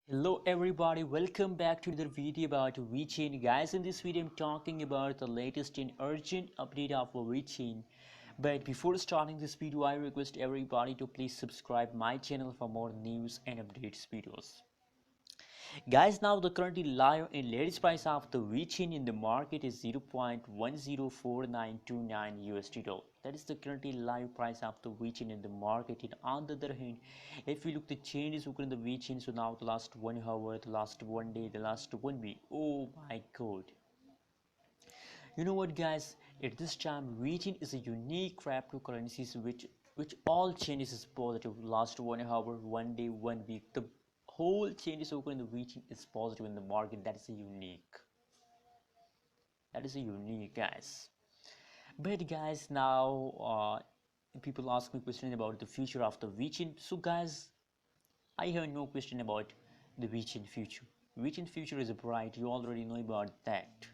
Hello everybody, welcome back to another video about Vechain. Guys, in this video I'm talking about the latest and urgent update of Vechain. But before starting this video, I request everybody to please subscribe my channel for more news and updates videos. Guys, now the currently live and latest price of the Vechain in the market is 0.104929 USD dollar. That is the currently live price of the Vechain in the market. And on the other hand, if you look the changes in the Vechain, so now the last 1 hour, the last 1 day, the last 1 week, oh my god. You know what, guys, at this time Vechain is a unique cryptocurrency which all changes is positive. Last 1 hour, 1 day, 1 week, the whole changes occur in the Vechain is positive in the market. That is a unique, guys. But guys, now people ask me questions about the future of the Vechain. So guys, I have no question about the Vechain future. Vechain future is bright, you already know about that.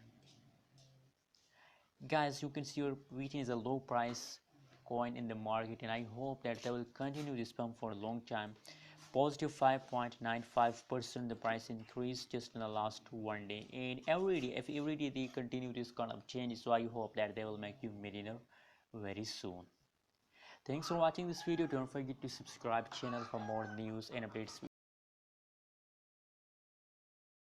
Guys, you can see your Vechain is a low price coin in the market, and I hope that they will continue this pump for a long time. Positive 5.95% the price increase just in the last 1 day, and every day they continue this kind of change, so I hope that they will make you millionaire very soon. Thanks for watching this video. Don't forget to subscribe channel for more news and updates.